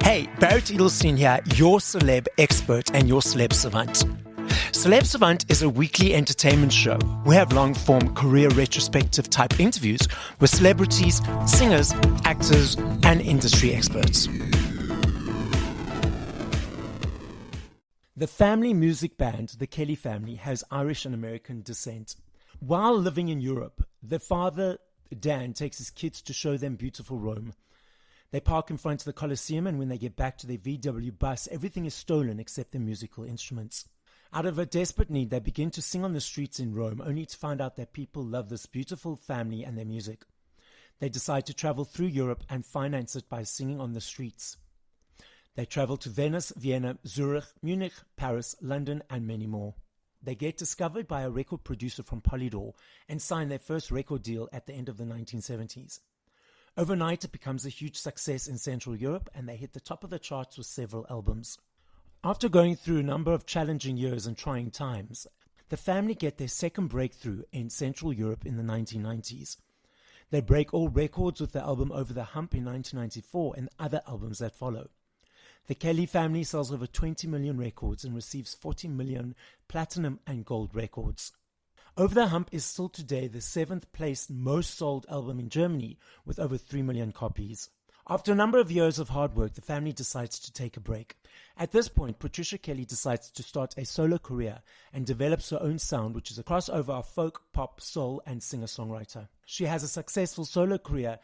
Hey, Barrett Edelstein here, your celeb expert and your Celeb Savant. Celeb Savant is a weekly entertainment show. We have long-form career retrospective type interviews with celebrities, singers, actors, and industry experts. The family music band, the Kelly family, has Irish and American descent. While living in Europe, the father, Dan, takes his kids to show them beautiful Rome. They park in front of the Colosseum, and when they get back to their VW bus, everything is stolen except their musical instruments. Out of a desperate need, they begin to sing on the streets in Rome, only to find out that people love this beautiful family and their music. They decide to travel through Europe and finance it by singing on the streets. They travel to Venice, Vienna, Zurich, Munich, Paris, London, and many more. They get discovered by a record producer from Polydor and sign their first record deal at the end of the 1970s. Overnight, it becomes a huge success in Central Europe, and they hit the top of the charts with several albums. After going through a number of challenging years and trying times, the family get their second breakthrough in Central Europe in the 1990s. They break all records with the album Over the Hump in 1994 and other albums that follow. The Kelly family sells over 20 million records and receives 40 million platinum and gold records. Over the Hump is still today the 7th placed most sold album in Germany with over 3 million copies. After a number of years of hard work, the family decides to take a break. At this point, Patricia Kelly decides to start a solo career and develops her own sound, which is a crossover of folk, pop, soul, and singer-songwriter. She has a successful solo career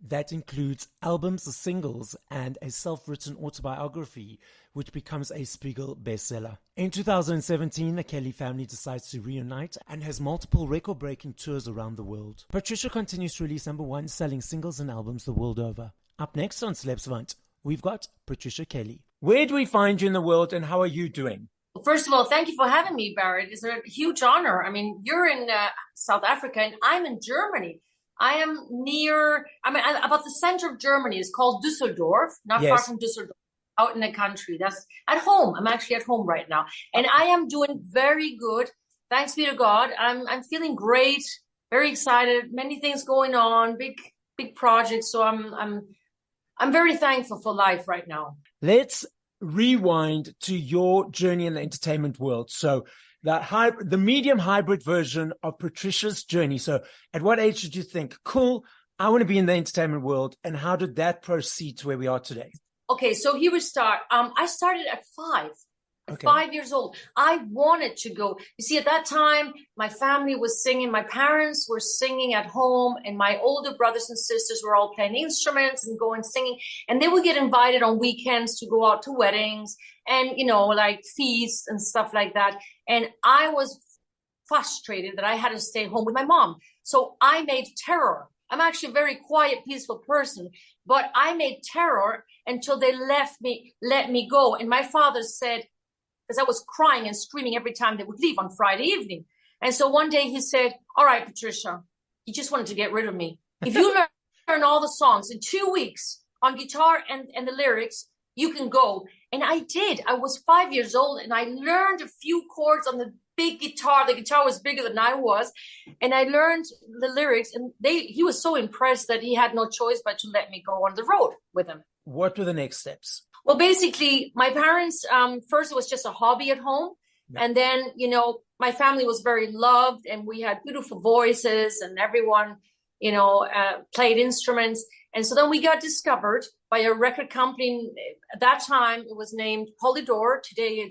that includes albums, singles, and a self-written autobiography, which becomes a Spiegel bestseller. In 2017, the Kelly family decides to reunite and has multiple record-breaking tours around the world. Patricia continues to release number one selling singles and albums the world over. Up next on Celeb Savant, we've got Patricia Kelly. Where do we find you in the world, and how are you doing? First of all, thank you for having me, Barrett. It's a huge honor. I mean, you're in South Africa, and I'm in Germany. I am about the center of Germany. It's called Düsseldorf, not far from Düsseldorf, out in the country. That's at home. I'm actually at home right now. And I am doing very good. Thanks be to God. I'm feeling great, very excited, many things going on, big projects. So I'm very thankful for life right now. Let's rewind to your journey in the entertainment world. So the medium hybrid version of Patricia's journey. So at what age did you think, cool, I want to be in the entertainment world? And how did that proceed to where we are today? Okay, so here we start. I started at 5. At 5 years old. I wanted to go. You see, at that time, my family was singing. My parents were singing at home, and my older brothers and sisters were all playing instruments and going singing. And they would get invited on weekends to go out to weddings and, like feasts and stuff like that. And I was frustrated that I had to stay home with my mom. So I made terror. I'm actually a very quiet, peaceful person, but I made terror until they let me go. And my father said, because I was crying and screaming every time they would leave on Friday evening. And so one day he said, all right, Patricia, he just wanted to get rid of me. If you learn all the songs in 2 weeks on guitar and the lyrics, you can go. And I did. I was 5 years old, and I learned a few chords on the big guitar. The guitar was bigger than I was. And I learned the lyrics, and he was so impressed that he had no choice but to let me go on the road with him. What were the next steps? Well, basically, my parents, first it was just a hobby at home. Yeah. And then, my family was very loved, and we had beautiful voices, and everyone, played instruments. And so then we got discovered by a record company. At that time, it was named Polydor. Today,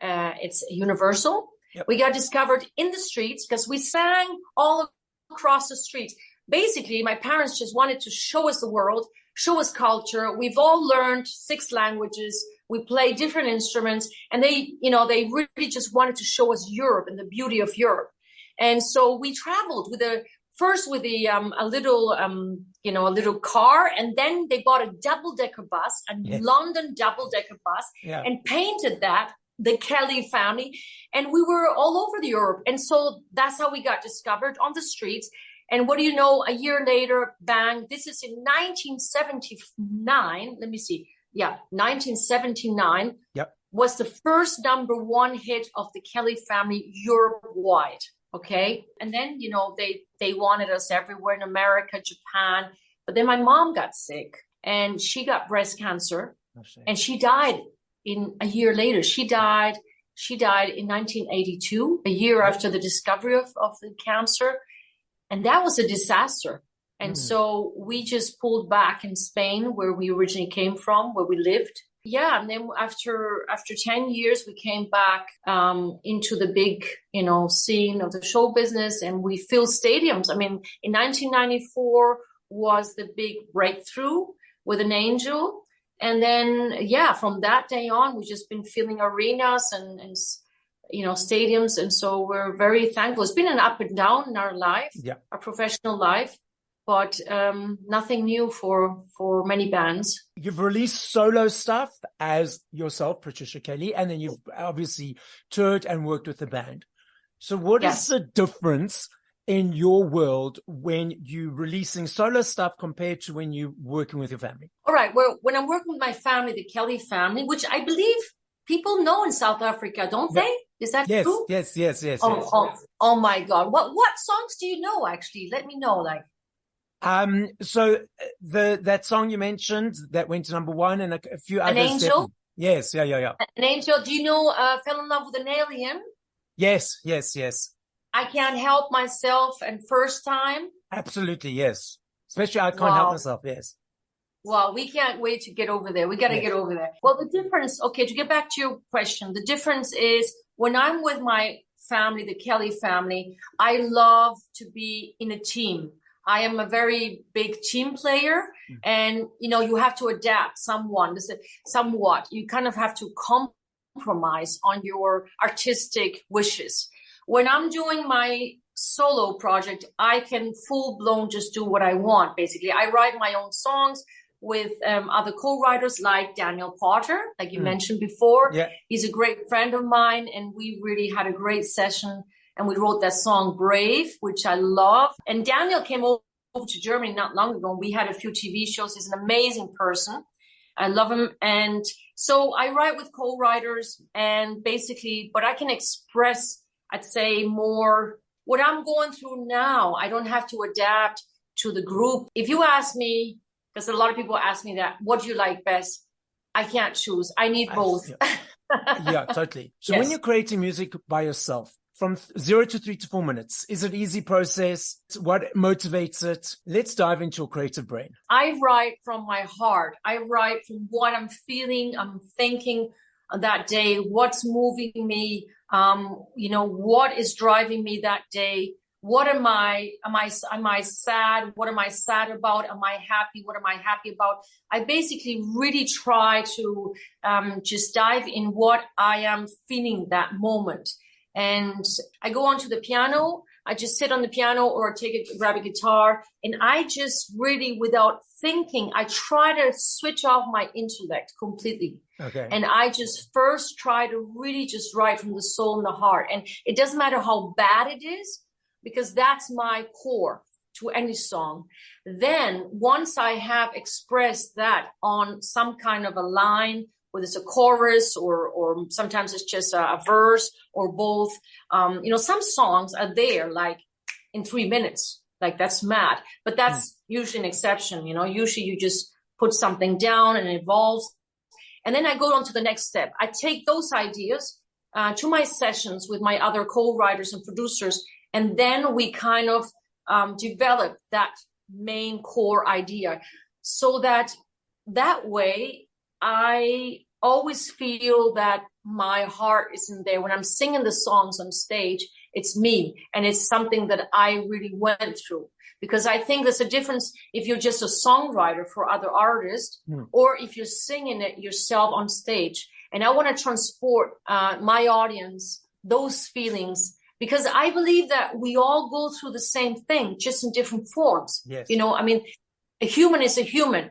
it's Universal. Yep. We got discovered in the streets because we sang all across the streets. Basically, my parents just wanted to show us the world, show us culture. We've all learned 6 languages. We play different instruments, and they really just wanted to show us Europe and the beauty of Europe. And so we traveled with a little car, and then they bought a double-decker bus, London double-decker bus, and painted that the Kelly family, and we were all over Europe. And so that's how we got discovered on the streets. And what do you know, a year later, bang, this is in 1979. Let me see. Yeah, 1979 was the first #1 hit of the Kelly family Europe-wide. Okay. And then, they wanted us everywhere in America, Japan. But then my mom got sick and she got breast cancer and she died a year later. She died in 1982, a year after the discovery of the cancer. And that was a disaster. And so we just pulled back in Spain, where we originally came from, where we lived. Yeah, and then after 10 years, we came back into the big, scene of the show business, and we filled stadiums. I mean, in 1994 was the big breakthrough with An Angel. And then, from that day on, we've just been filling arenas and stadiums. And so we're very thankful. It's been an up and down in our life, our professional life, but nothing new for many bands. You've released solo stuff as yourself, Patricia Kelly, and then you've obviously toured and worked with the band. So what is the difference in your world when you're releasing solo stuff compared to when you're working with your family? All right. Well, when I'm working with my family, the Kelly family, which I believe people know in South Africa, don't they? Is that true? Yes. Oh my God. What songs do you know, actually? Let me know, So that song you mentioned that went to number one and a few others. An Angel? Yes, yeah. An Angel. Do you know Fell in Love with an Alien? Yes. I Can't Help Myself and First Time? Absolutely, yes. Especially I Can't Help Myself, yes. Well, we can't wait to get over there. We got to get over there. Well, the difference, to get back to your question, the difference is when I'm with my family, the Kelly family, I love to be in a team. I am a very big team player, and, you have to adapt somewhat. You kind of have to compromise on your artistic wishes. When I'm doing my solo project, I can full blown just do what I want. Basically, I write my own songs with other co-writers like Daniel Potter, like you mentioned before. Yeah. He's a great friend of mine, and we really had a great session. And we wrote that song Brave, which I love. And Daniel came over to Germany not long ago, and we had a few TV shows. He's an amazing person. I love him. And so I write with co-writers, and basically, but I can express, I'd say, more what I'm going through now. I don't have to adapt to the group. If you ask me, because a lot of people ask me that, what do you like best? I can't choose. I need both. Yeah, totally. So when you're creating music by yourself, from 0 to 3 to 4 minutes, is it an easy process? What motivates it? Let's dive into your creative brain. I write from my heart. I write from what I'm feeling, I'm thinking that day, what's moving me, what is driving me that day. What am I sad? What am I sad about? Am I happy? What am I happy about? I basically really try to just dive in what I am feeling that moment. And I go onto the piano. I just sit on the piano or grab a guitar. And I just really, without thinking, I try to switch off my intellect completely. Okay. And I just first try to really just write from the soul and the heart. And it doesn't matter how bad it is, because that's my core to any song. Then once I have expressed that on some kind of a line, whether it's a chorus or sometimes it's just a verse or both, some songs are there like in 3 minutes, like that's mad, but that's usually an exception. Usually you just put something down and it evolves. And then I go on to the next step. I take those ideas to my sessions with my other co-writers and producers. And then we kind of develop that main core idea, so that way I always feel that my heart isn't there. When I'm singing the songs on stage, it's me, and it's something that I really went through. Because I think there's a difference if you're just a songwriter for other artists or if you're singing it yourself on stage. And I want to transport my audience those feelings, because I believe that we all go through the same thing, just in different forms. Yes. A human is a human.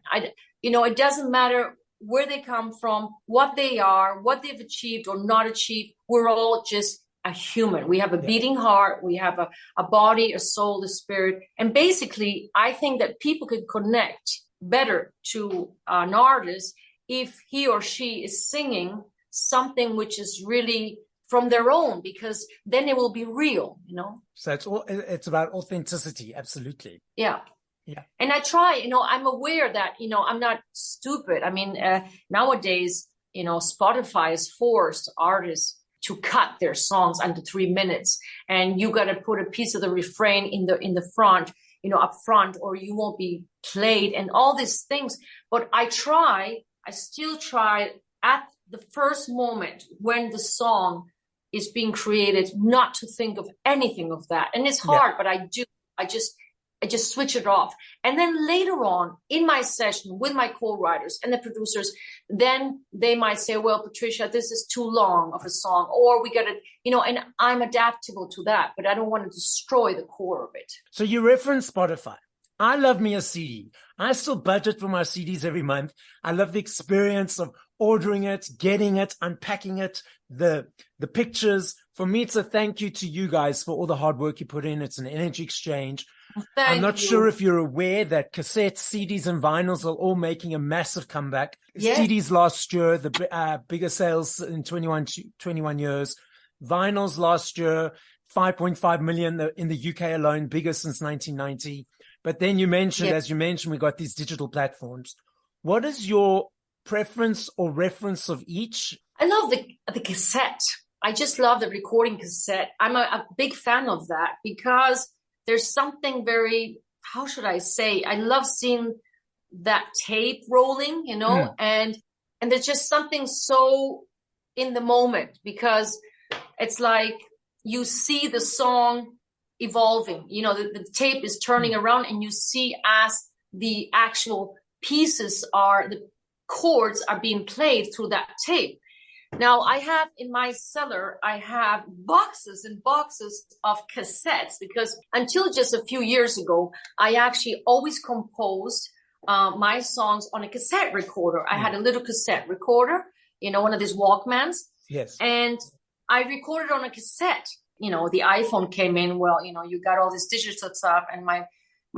It doesn't matter where they come from, what they are, what they've achieved or not achieved. We're all just a human. We have a beating heart. We have a body, a soul, a spirit. And basically, I think that people can connect better to an artist if he or she is singing something which is really from their own, because then it will be real, you know? So it's about authenticity. Absolutely. Yeah. Yeah. And I try, you know, I'm aware that, you know, I'm not stupid. I mean, nowadays, you know, Spotify has forced artists to cut their songs under 3 minutes, and you got to put a piece of the refrain in the front, you know, up front, or you won't be played, and all these things. But I still try at the first moment when the song is being created, not to think of anything of that. And it's hard, but I do. I just switch it off. And then later on in my session with my co-writers and the producers, then they might say, well, Patricia, this is too long of a song, or we got to, you know, and I'm adaptable to that, but I don't want to destroy the core of it. So you reference Spotify. I love me a CD. I still budget for my CDs every month. I love the experience of ordering it, getting it, unpacking it, the pictures. For me, it's a thank you to you guys for all the hard work you put in. It's an energy exchange. I'm not sure if you're aware that cassettes, CDs, and vinyls are all making a massive comeback. Yes. CDs last year, the bigger sales in 21 years. Vinyls last year, 5.5 million in the UK alone, biggest since 1990. But then you mentioned, as you mentioned, we got these digital platforms. What is your preference or reference of each? I love the cassette. I just love the recording cassette. I'm a big fan of that because there's something very, how should I say? I love seeing that tape rolling, you know, and there's just something so in the moment, because it's like you see the song evolving, you know, the tape is turning around, and you see as the actual pieces the chords are being played through that tape. Now, I have in my cellar, I have boxes and boxes of cassettes, because until just a few years ago, I actually always composed my songs on a cassette recorder. I had a little cassette recorder, you know, one of these Walkmans. Yes. And I recorded on a cassette. You know, the iPhone came in. Well, you know, you got all this digital stuff. And my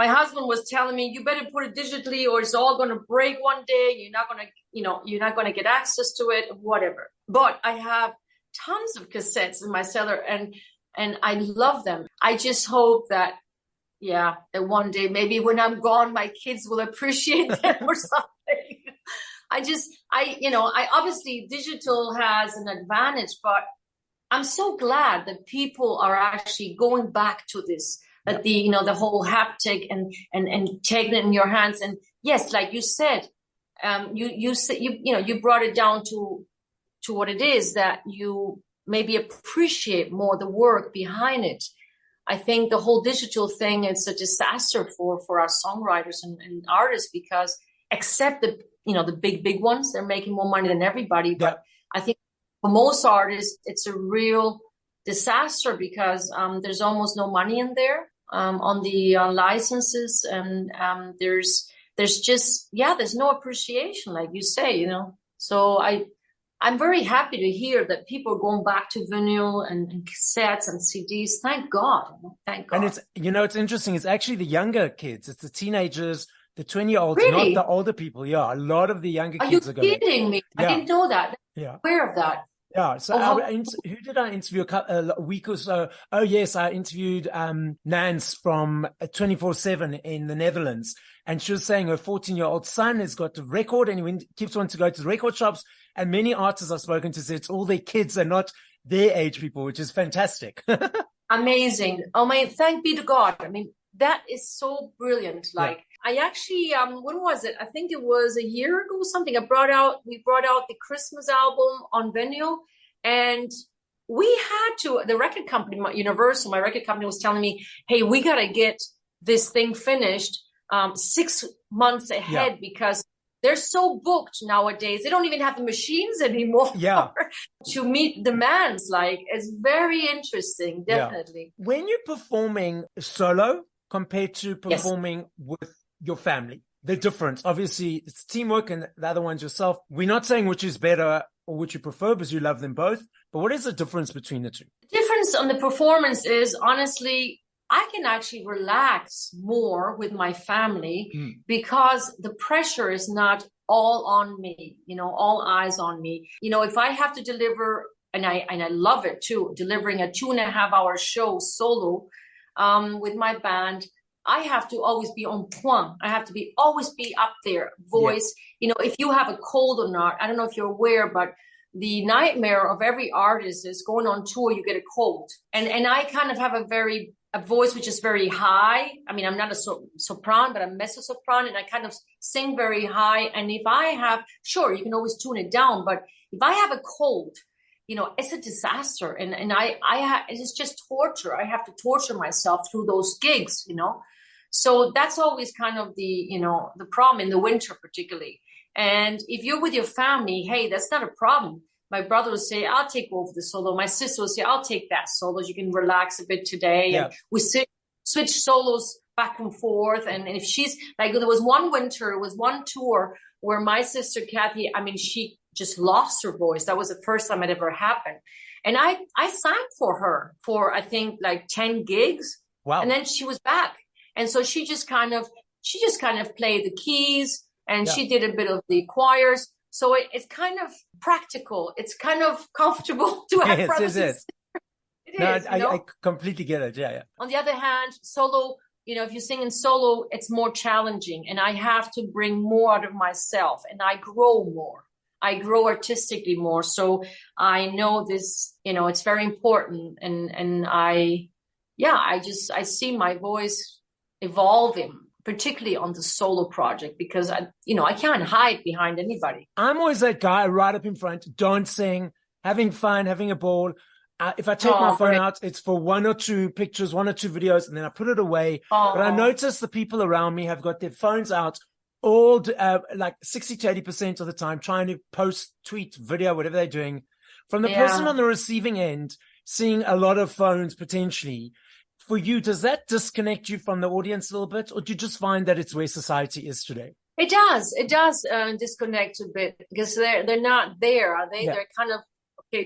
husband was telling me, you better put it digitally or it's all going to break one day. You're not going to get access to it, whatever. But I have tons of cassettes in my cellar, and I love them. I just hope that one day, maybe when I'm gone, my kids will appreciate them or something. I obviously digital has an advantage, but I'm so glad that people are actually going back to this, that the whole haptic and taking it in your hands. And yes, like you said, you brought it down to what it is, that you maybe appreciate more the work behind it. I think the whole digital thing is a disaster for our songwriters and artists, because except the big ones, they're making more money than everybody. But I think for most artists, it's a real disaster, because there's almost no money in there on the licenses, and there's no appreciation, like you say, you know. So I'm very happy to hear that people are going back to vinyl and cassettes and CDs. Thank God. Thank God. And it's interesting. It's actually the younger kids. It's the teenagers, the 20-year-olds, really? Not the older people. Yeah, a lot of the younger kids are going. Are you kidding me? I didn't know that. Yeah. Aware of that. Yeah. So who did I interview a week or so? Oh, yes. I interviewed Nance from 24/7 in the Netherlands. And she was saying her 14-year-old son has got the record, and he keeps wanting to go to the record shops. And many artists I've spoken to say it's all their kids and not their age people, which is fantastic. Amazing. Oh, man, thank be to God. I mean, that is so brilliant. Like, I actually, when was it? I think it was a year ago or something. We brought out the Christmas album on vinyl, and we had to, the record company, Universal, my record company was telling me, hey, we got to get this thing finished 6 months ahead, because they're so booked nowadays. They don't even have the machines anymore to meet demands. Like, it's very interesting, definitely. Yeah. When you're performing solo compared to performing with your family, the difference, obviously, it's teamwork, and the other one's yourself. We're not saying which is better or which you prefer, because you love them both. But what is the difference between the two? The difference on the performance is, honestly, I can actually relax more with my family because the pressure is not all on me, all eyes on me. If I have to deliver and I love it too, delivering a 2.5-hour show solo with my band. I have to always be on point. I have to always be up there. Voice, if you have a cold or not, I don't know if you're aware, but the nightmare of every artist is going on tour, you get a cold. And I kind of have a voice which is very high. I mean, I'm not a soprano, but I'm mezzo-soprano, and I kind of sing very high. And if I have, sure, you can always tune it down, but if I have a cold, it's a disaster. And it's just torture. I have to torture myself through those gigs, So that's always kind of the problem in the winter, particularly. And if you're with your family, hey, that's not a problem. My brother will say, I'll take over the solo. My sister will say, I'll take that solo. You can relax a bit today. Yeah. And we switch solos back and forth. And if she's like, there was one winter, it was one tour where my sister, Kathy, I mean, she just lost her voice. That was the first time it ever happened. And I sang for her for, I think, like 10 gigs. Wow. And then she was back. And so she just kind of played the keys, and she did a bit of the choirs. So it's kind of practical. It's kind of comfortable to have brothers and sisters. I completely get it. Yeah. On the other hand, solo, if you sing in solo, it's more challenging, and I have to bring more out of myself, and I grow more. I grow artistically more. So I know this, it's very important. And I see my voice evolving, particularly on the solo project, because I can't hide behind anybody. I'm always that guy right up in front, dancing, having fun, having a ball. If I take my phone out, it's for 1 or 2 pictures, 1 or 2 videos, and then I put it away. But I notice the people around me have got their phones out all like 60 to 80% of the time, trying to post, tweet, video, whatever they're doing. From the person on the receiving end, seeing a lot of phones potentially. For you, does that disconnect you from the audience a little bit, or do you just find that it's where society is today? It does disconnect a bit, because they're not there, are they? Yeah. They're kind of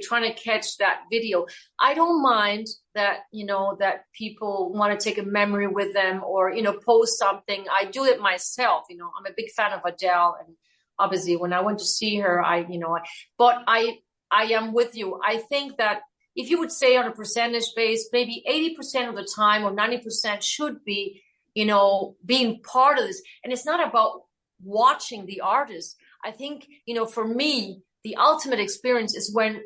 trying to catch that video. I don't mind that, that people want to take a memory with them, or, post something. I do it myself. I'm a big fan of Adele, and obviously when I went to see her, but I am with you. I think that if you would say on a percentage base, maybe 80% of the time or 90% should be, being part of this. And it's not about watching the artist. I think, for me, the ultimate experience is when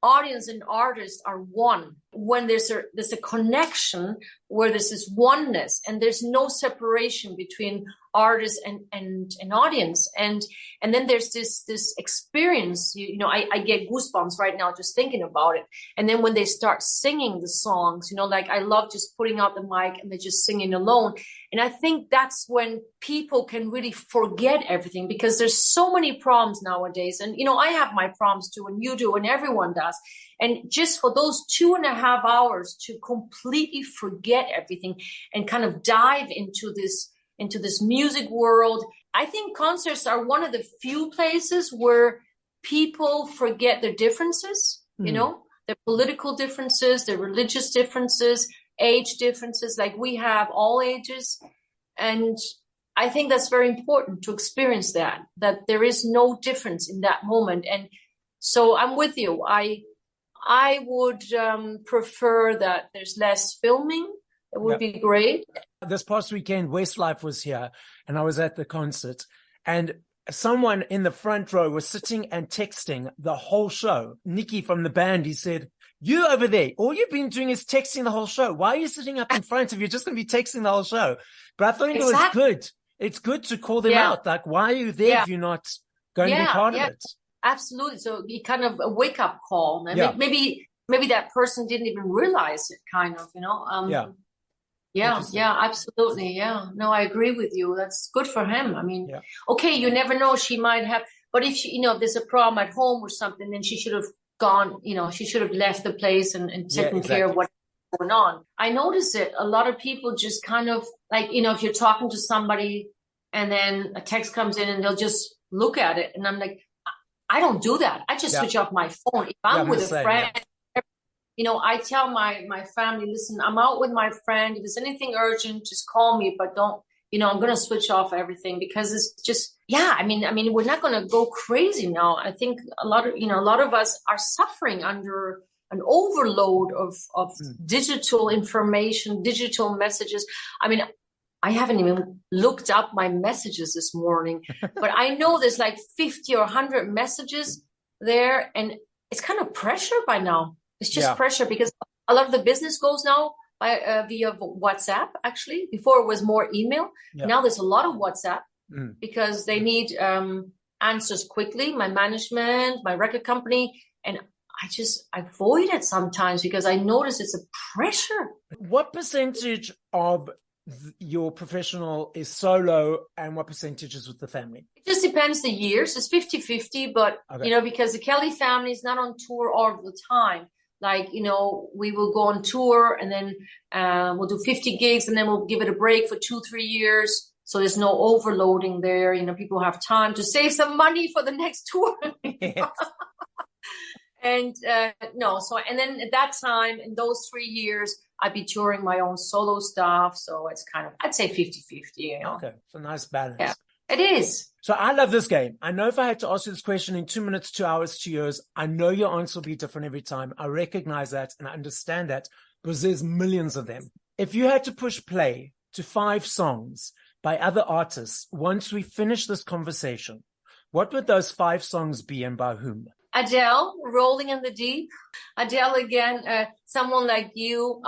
audience and artist are one, when there's a connection, where there's this oneness and there's no separation between artist and audience. And then there's this experience, I get goosebumps right now just thinking about it. And then when they start singing the songs, like I love just putting out the mic and they're just singing alone. And I think that's when people can really forget everything, because there's so many problems nowadays. And, I have my problems too, and you do, and everyone does. And just for those 2.5 hours to completely forget everything and kind of dive into this music world, I think concerts are one of the few places where people forget their differences, their political differences, their religious differences, age differences, like we have all ages. And I think that's very important to experience that there is no difference in that moment. And so I'm with you. I would prefer that there's less filming. It would be great. This past weekend, Westlife was here, and I was at the concert, and someone in the front row was sitting and texting the whole show. Nikki from the band, he said, "You over there, all you've been doing is texting the whole show. Why are you sitting up in front if you're just going to be texting the whole show?" But I thought it was good. It's good to call them out. Like, why are you there if you're not going to be part of it? Absolutely. So be kind of a wake-up call. Maybe that person didn't even realize it, kind of, Yeah, absolutely. Yeah. No, I agree with you. That's good for him. I mean, okay, you never know. She might have, but if she, if there's a problem at home or something, then she should have gone, she should have left the place and taken care of what's going on. I notice it. A lot of people just kind of like, if you're talking to somebody and then a text comes in and they'll just look at it. And I'm like, I don't do that. I just switch off my phone. If I'm with a friend, I tell my family, listen, I'm out with my friend. If there's anything urgent, just call me, but don't, I'm going to switch off everything because it's just, I mean, we're not going to go crazy now. I think a lot of us are suffering under an overload of digital information, digital messages. I mean, I haven't even looked up my messages this morning, but I know there's like 50 or 100 messages there, and it's kind of pressure by now. It's just pressure because a lot of the business goes now via WhatsApp, actually. Before it was more email. Yeah. Now there's a lot of WhatsApp because they need answers quickly. My management, my record company, and I avoid it sometimes because I notice it's a pressure. What percentage of your professional is solo and what percentage is with the family? It just depends the years. It's 50-50, but, because the Kelly family is not on tour all the time. Like, we will go on tour and then we'll do 50 gigs and then we'll give it a break for 2-3 years. So there's no overloading there. People have time to save some money for the next tour. Yes. And and then at that time, in those 3 years, I'd be touring my own solo stuff. So it's kind of, I'd say 50-50. Okay, it's a nice balance. Yeah, it is. So I love this game. I know if I had to ask you this question in 2 minutes, 2 hours, 2 years, I know your answer will be different every time. I recognize that and I understand that because there's millions of them. If you had to push play to 5 songs by other artists, once we finish this conversation, what would those 5 songs be and by whom? Adele, Rolling in the Deep. Adele again, someone like you.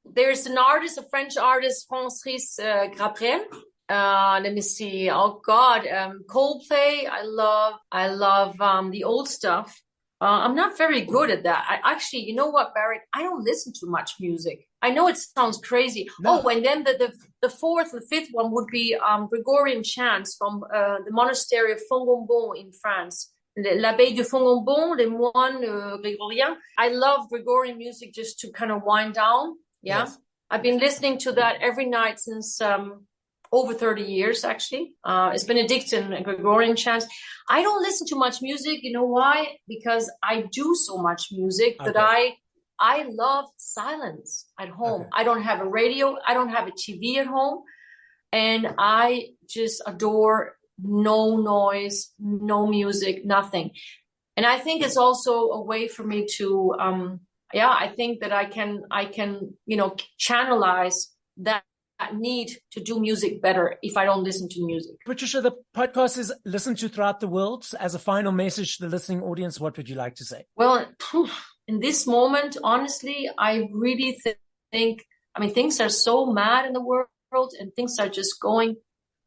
There's an artist, a French artist, Francis Graprel. Let me see. Oh God, Coldplay. I love the old stuff. I'm not very good at that. I actually, you know what, Barrett? I don't listen to much music. I know it sounds crazy. No. Oh, and then the fourth and fifth one would be Gregorian chants from the monastery of Fongombon in France. L'abbaye de Fongombon, les moines grégoriens. I love Gregorian music just to kind of wind down. Yeah. Yes. I've been listening to that every night since over 30 years, actually. It's Benedictine and Gregorian chants. I don't listen to much music. You know why? Because I do so much music that I love silence at home. Okay. I don't have a radio. I don't have a TV at home. And I just adore no noise, no music, nothing. And I think it's also a way for me to, I think that I can, channelize that need to do music better if I don't listen to music. Patricia, the podcast is listened to throughout the world. As a final message to the listening audience, what would you like to say? Well, in this moment, honestly, I really think, things are so mad in the world and things are just going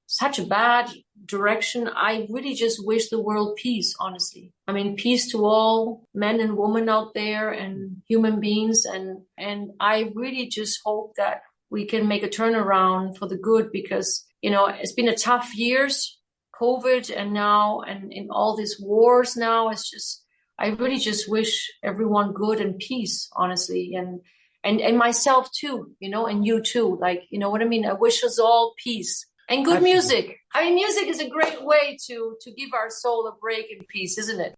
such a bad direction. I really just wish the world peace, honestly. Peace to all men and women out there and human beings. And I really just hope that we can make a turnaround for the good because, it's been a tough years, COVID and now, and in all these wars now, it's just, I really just wish everyone good and peace, honestly. And myself too, and you too. Like, you know what I mean? I wish us all peace. And good music. Music is a great way to give our soul a break in peace, isn't it?